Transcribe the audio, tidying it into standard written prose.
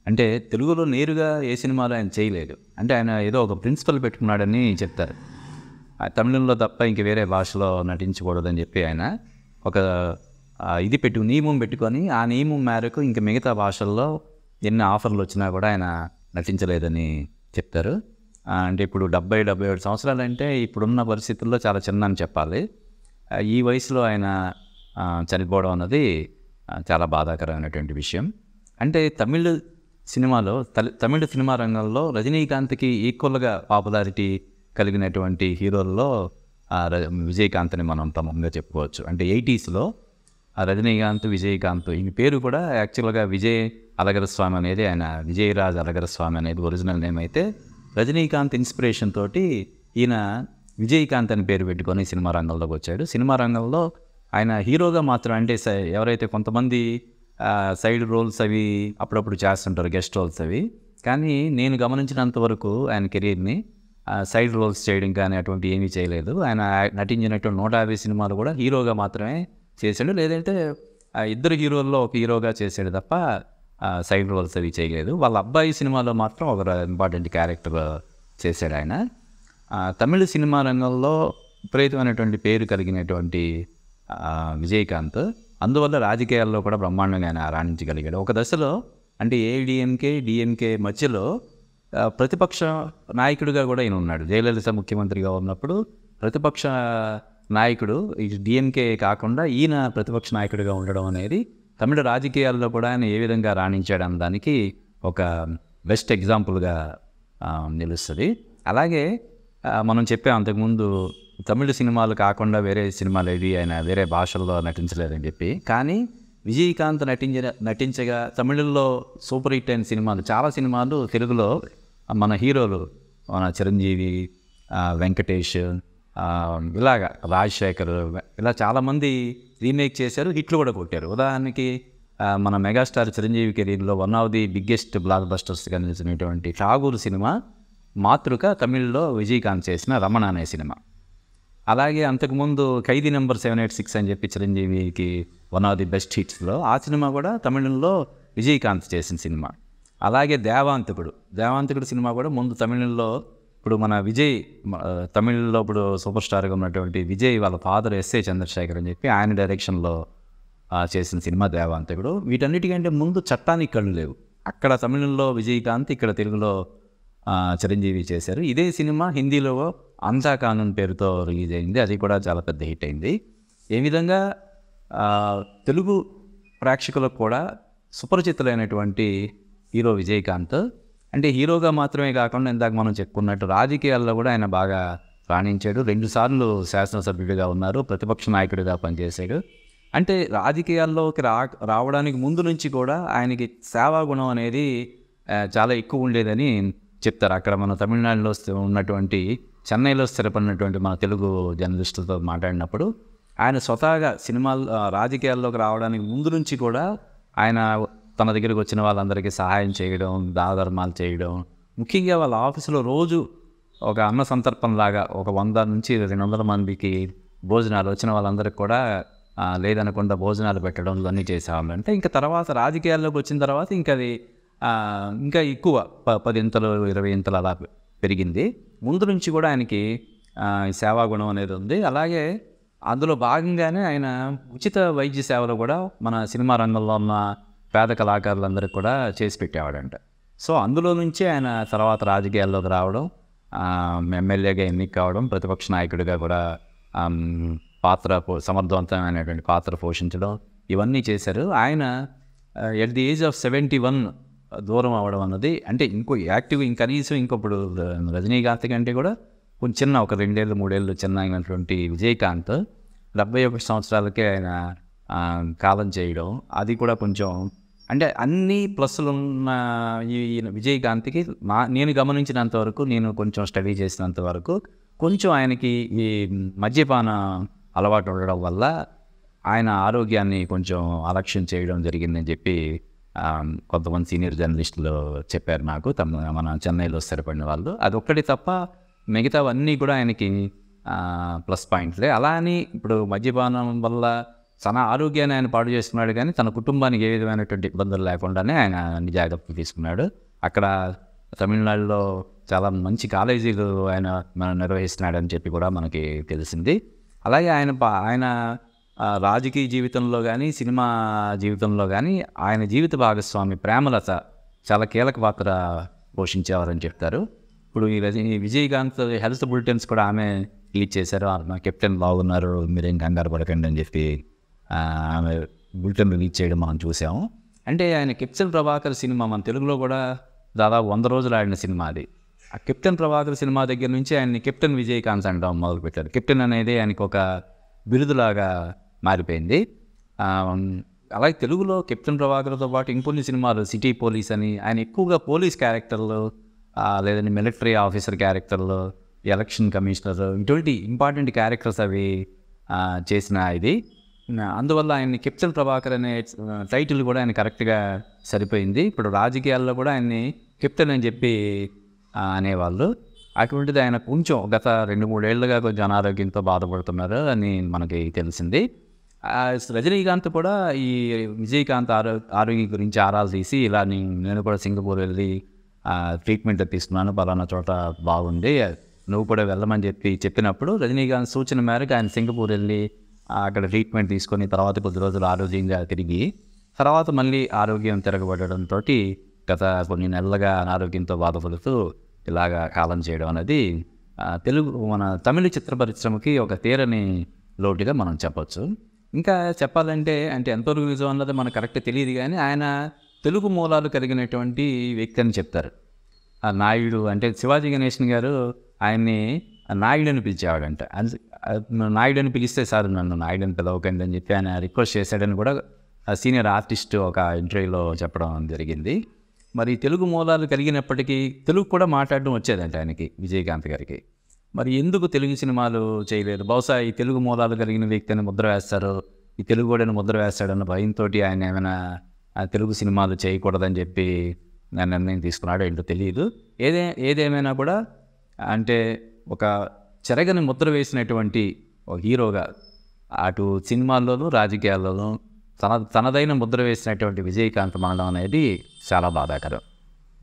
అంటే తెలుగులో నేరుగా ఏ సినిమాలో ఆయన చేయలేదు. అంటే ఆయన ఏదో ఒక ప్రిన్సిపల్ పెట్టుకున్నాడని చెప్తారు. తమిళంలో తప్ప ఇంక వేరే భాషలో నటించకూడదని చెప్పి ఆయన ఒక ఇది నియమం పెట్టుకొని, ఆ నియమం మేరకు ఇంక మిగతా భాషల్లో ఎన్ని ఆఫర్లు వచ్చినా కూడా ఆయన నటించలేదని చెప్తారు. అంటే ఇప్పుడు 70-77 సంవత్సరాలంటే ఇప్పుడున్న పరిస్థితుల్లో చాలా చిన్న అని చెప్పాలి. ఈ వయసులో ఆయన చనిపోవడం అన్నది చాలా బాధాకరమైనటువంటి విషయం. అంటే తమిళ సినిమా రంగంలో రజనీకాంత్కి ఈక్వల్గా పాపులారిటీ కలిగినటువంటి హీరోల్లో విజయకాంత్ని మనం ప్రముఖంగా చెప్పుకోవచ్చు. అంటే 80స్లో రజనీకాంత్, విజయకాంత్ ఈ పేరు కూడా యాక్చువల్గా విజయ్ అలగర స్వామి అనేది ఆయన విజయరాజ్ అలగర స్వామి అనేది ఒరిజినల్ నేమ్ అయితే, రజనీకాంత్ ఇన్స్పిరేషన్ తోటి ఈయన విజయకాంత్ అని పేరు పెట్టుకొని సినిమా రంగంలోకి వచ్చాడు. సినిమా రంగంలో ఆయన హీరోగా మాత్రం అంటే ఎవరైతే కొంతమంది సైడ్ రోల్స్ అవి అప్పుడప్పుడు చేస్తుంటారు, గెస్ట్ రోల్స్ అవి. కానీ నేను గమనించినంత వరకు ఆయన కెరీర్ని సైడ్ రోల్స్ చేయడం కానీ అటువంటి ఏమీ చేయలేదు. ఆయన నటించినటువంటి 150 సినిమాలు కూడా హీరోగా మాత్రమే చేశాడు, లేదంటే ఇద్దరు హీరోల్లో ఒక హీరోగా చేశాడు తప్ప సైడ్ రోల్స్ అవి చేయలేదు. వాళ్ళ అబ్బాయి సినిమాలో మాత్రం ఒక ఇంపార్టెంట్ క్యారెక్టర్ చేశాడు ఆయన. తమిళ సినిమా రంగంలో విపరీతమైనటువంటి పేరు కలిగినటువంటి విజయకాంత్ అందువల్ల రాజకీయాల్లో కూడా బ్రహ్మాండంగా ఆయన రాణించగలిగాడు. ఒక దశలో అంటే డిఎంకే మధ్యలో ప్రతిపక్ష నాయకుడిగా కూడా ఈయన ఉన్నాడు. జయలలిత ముఖ్యమంత్రిగా ఉన్నప్పుడు ప్రతిపక్ష నాయకుడు ఈ డిఎంకే కాకుండా ఈయన ప్రతిపక్ష నాయకుడిగా ఉండడం అనేది తమిళ రాజకీయాల్లో కూడా ఆయన ఏ విధంగా రాణించాడు అన్నదానికి ఒక బెస్ట్ ఎగ్జాంపుల్గా నిలుస్తుంది. అలాగే మనం చెప్పాం అంతకుముందు తమిళ సినిమాలు కాకుండా వేరే సినిమాలు ఏవి ఆయన వేరే భాషల్లో నటించలేదని చెప్పి. కానీ విజయకాంత్ నటించగా తమిళంలో సూపర్ హిట్ అయిన సినిమాలు చాలా సినిమాలు తెలుగులో మన హీరోలు మన చిరంజీవి, వెంకటేష్, ఇలాగా రాజశేఖర్ ఇలా చాలామంది రీమేక్ చేశారు, హిట్లు కూడా కొట్టారు. ఉదాహరణకి మన మెగాస్టార్ చిరంజీవి కెరీర్లో వన్ ఆఫ్ ది బిగ్గెస్ట్ బ్లాక్ బస్టర్స్గా నిలిచినటువంటి ఠాగూర్ సినిమా మాతృక తమిళ్లో విజయకాంత్ చేసిన రమణ అనే సినిమా. అలాగే అంతకుముందు ఖైదీ నెంబర్ 786 అని చెప్పి చిరంజీవికి వన్ ఆఫ్ ది బెస్ట్ హిట్స్లో ఆ సినిమా కూడా తమిళంలో విజయకాంత్ చేసిన సినిమా. అలాగే దేవాంతకుడు సినిమా కూడా ముందు తమిళంలో ఇప్పుడు మన విజయ్ తమిళ్లో ఇప్పుడు సూపర్ స్టార్గా ఉన్నటువంటి విజయ్ వాళ్ళ ఫాదర్ ఎస్ఏ చంద్రశేఖర్ అని చెప్పి ఆయన డైరెక్షన్లో చేసిన సినిమా దేవాంతకుడు. వీటన్నిటికంటే ముందు చట్టానికి కళ్ళు లేవు, అక్కడ తమిళంలో విజయకాంత్, ఇక్కడ తెలుగులో చిరంజీవి చేశారు. ఇదే సినిమా హిందీలో అంతా కానూన్ పేరుతో రిలీజ్ అయింది, అది కూడా చాలా పెద్ద హిట్ అయింది. ఏ విధంగా తెలుగు ప్రేక్షకులకు కూడా సుపరిచితులైనటువంటి హీరో విజయకాంత్. అంటే హీరోగా మాత్రమే కాకుండా ఇందాక మనం చెప్పుకున్నట్టు రాజకీయాల్లో కూడా ఆయన బాగా రాణించాడు. 2 సార్లు శాసనసభ్యుడిగా ఉన్నారు, ప్రతిపక్ష నాయకుడిగా పనిచేశాడు. అంటే రాజకీయాల్లోకి రావడానికి ముందు నుంచి కూడా ఆయనకి సేవా గుణం అనేది చాలా ఎక్కువ ఉండేదని చెప్తారు. అక్కడ మన తమిళనాడులో ఉన్నటువంటి చెన్నైలో స్థిరపడినటువంటి మన తెలుగు జర్నలిస్టులతో మాట్లాడినప్పుడు ఆయన స్వతహాగా రాజకీయాల్లోకి రావడానికి ముందు నుంచి కూడా ఆయన తన దగ్గరికి వచ్చిన వాళ్ళందరికీ సహాయం చేయడం, దానధర్మాలు చేయడం, ముఖ్యంగా వాళ్ళ ఆఫీసులో రోజు ఒక అన్న సంతర్పణలాగా ఒక 100 నుంచి 200 మందికి భోజనాలు వచ్చిన వాళ్ళందరికీ కూడా లేదనకుండా భోజనాలు పెట్టడం ఇవన్నీ చేసేవాళ్ళు. అంటే ఇంకా తర్వాత రాజకీయాల్లోకి వచ్చిన తర్వాత ఇంకా అది ఇంకా ఎక్కువ 10 ఇంతలు 20 ఇంతలు అలా పెరిగింది. ముందు నుంచి కూడా ఆయనకి సేవాగుణం అనేది ఉంది. అలాగే అందులో భాగంగానే ఆయన ఉచిత వైద్య సేవలు కూడా మన సినిమా రంగంలో ఉన్న పేద కళాకారులందరికీ కూడా చేసి పెట్టేవాడంట. సో అందులో నుంచి ఆయన తర్వాత రాజకీయాల్లోకి రావడం, ఎమ్మెల్యేగా ఎన్నిక కావడం, ప్రతిపక్ష నాయకుడిగా కూడా సమర్థవంతమైనటువంటి పాత్ర పోషించడం ఇవన్నీ చేశారు. ఆయన ఎట్ ది ఏజ్ ఆఫ్ 71 దూరం అవ్వడం అన్నది అంటే కనీసం ఇంకొప్పుడు రజనీకాంత్ కంటే కూడా కొంచెం చిన్న ఒక 2-3 ఏళ్ళు చిన్న అయినటువంటి విజయకాంత్ 71 సంవత్సరాలకే ఆయన కాలం చేయడం, అది కూడా కొంచెం అంటే అన్ని ప్లస్లు ఉన్న ఈ విజయకాంత్కి నేను గమనించినంత వరకు, నేను కొంచెం స్టడీ చేసినంత వరకు కొంచెం ఆయనకి ఈ మద్యపాన అలవాటు ఉండడం వల్ల ఆయన ఆరోగ్యాన్ని కొంచెం అలక్ష్యం చేయడం జరిగిందని చెప్పి కొంతమంది సీనియర్ జర్నలిస్టులు చెప్పారు నాకు, మన చెన్నైలో స్థిరపడిన వాళ్ళు. అదొక్కటి తప్ప మిగతావన్నీ కూడా ఆయనకి ప్లస్ పాయింట్లే. అలా అని ఇప్పుడు మద్యపానం వల్ల తన ఆరోగ్యాన్ని ఆయన పాడు చేసుకున్నాడు, కానీ తన కుటుంబానికి ఏ విధమైనటువంటి ఇబ్బందులు లేకుండానే ఆయన అన్ని జాగ్రత్తలు తీసుకున్నాడు. అక్కడ తమిళనాడులో చాలా మంచి కాలేజీలు ఆయన నిర్వహిస్తున్నాడని చెప్పి కూడా మనకి తెలిసింది. అలాగే ఆయన రాజకీయ జీవితంలో కానీ, సినిమా జీవితంలో కానీ ఆయన జీవిత భాగస్వామి ప్రేమలత చాలా కీలక పాత్ర పోషించేవారని చెప్తారు. ఇప్పుడు ఈ విజయకాంత్ హెల్త్ బులెటిన్స్ కూడా ఆమె రిలీజ్ చేశారు. మా కెప్టెన్ బాగున్నారు, మీరేం కంగారు పడకండి అని చెప్పి ఆమె బులెటిన్ రిలీజ్ చేయడం మనం చూసాము. అంటే ఆయన కెప్టెన్ ప్రభాకర్ సినిమా మన తెలుగులో కూడా దాదాపు 100 రోజులు ఆడిన సినిమా అది. ఆ కెప్టెన్ ప్రభాకర్ సినిమా దగ్గర నుంచి ఆయన్ని కెప్టెన్ విజయకాంత్ అంటాం మొదలుపెట్టారు. కెప్టెన్ అనేది ఆయనకు ఒక బిరుదులాగా మారిపోయింది. అలాగే తెలుగులో కెప్టెన్ ప్రభాకర్తో పాటు ఇంకొన్ని సినిమాలు, సిటీ పోలీస్ అని, ఆయన ఎక్కువగా పోలీస్ క్యారెక్టర్లు లేదంటే మిలిటరీ ఆఫీసర్ క్యారెక్టర్లు, ఎలక్షన్ కమిషనర్, ఇటువంటి ఇంపార్టెంట్ క్యారెక్టర్స్ అవి చేసిన ఇది. అందువల్ల ఆయన్ని కెప్టెన్ ప్రభాకర్ అనే టైటిల్ కూడా ఆయన కరెక్ట్గా సరిపోయింది. ఇప్పుడు రాజకీయాల్లో కూడా ఆయన్ని కెప్టెన్ అని చెప్పి అనేవాళ్ళు. అటువంటిది ఆయన కొంచెం గత 2-3 ఏళ్ళుగా కొంచెం అనారోగ్యంతో బాధపడుతున్నారు అని మనకి తెలిసింది. రజనీకాంత్ కూడా ఈ విజయకాంత్ ఆరోగ్యం గురించి ఆరాలు తీసి, ఇలా నేను కూడా సింగపూర్ వెళ్ళి ట్రీట్మెంట్ తీసుకున్నాను, పలానా చోట బాగుంది, నువ్వు కూడా వెళ్ళమని చెప్పినప్పుడు రజనీకాంత్ సూచన మేరకు ఆయన సింగపూర్ వెళ్ళి అక్కడ ట్రీట్మెంట్ తీసుకొని తర్వాత కొద్ది రోజులు ఆరోగ్యంగా తిరిగి తర్వాత మళ్ళీ ఆరోగ్యం తిరగబడడంతో గత కొన్ని నెలలుగా అనారోగ్యంతో బాధపడుతూ ఇలాగా కాలం చేయడం అనేది మన తమిళ చిత్ర పరిశ్రమకి ఒక తీరని లోటుగా మనం చెప్పచ్చు. ఇంకా చెప్పాలంటే ఎంతవరకు నిజం అన్నది మనకు కరెక్ట్ తెలియదు, కానీ ఆయన తెలుగు మూలాలు కలిగినటువంటి వ్యక్తి అని చెప్తారు. ఆ నాయుడు అంటే శివాజీ గణేశన్ గారు ఆయన్ని నాయుడు అని పిలిచేవాడంట. నాయుడు అని పిలిస్తే సార్ నన్ను నాయుడు అని పిలవకండి అని చెప్పి ఆయన రిక్వెస్ట్ చేశాడని కూడా సీనియర్ ఆర్టిస్ట్ ఒక ఇంటర్వ్యూలో చెప్పడం జరిగింది. మరి తెలుగు మూలాలు కలిగినప్పటికీ తెలుగు కూడా మాట్లాడడం వచ్చేదంట ఆయనకి, విజయకాంత్ గారికి. మరి ఎందుకు తెలుగు సినిమాలు చేయలేదు? బహుశా ఈ తెలుగు మూలాలు కలిగిన వ్యక్తిని ముద్ర వేస్తారు, ఈ తెలుగు కూడా ముద్ర వేస్తాడన్న భయంతో ఆయన ఏమైనా తెలుగు సినిమాలు చేయకూడదని చెప్పి నిర్ణయం తీసుకున్నాడో ఏంటో తెలియదు. ఏదేమైనా కూడా ఒక చెరగని ముద్ర వేసినటువంటి ఒక హీరోగా అటు సినిమాల్లోనూ రాజకీయాల్లోనూ తనదైన ముద్ర వేసినటువంటి విజయకాంత్ మనడం అనేది చాలా బాధాకరం.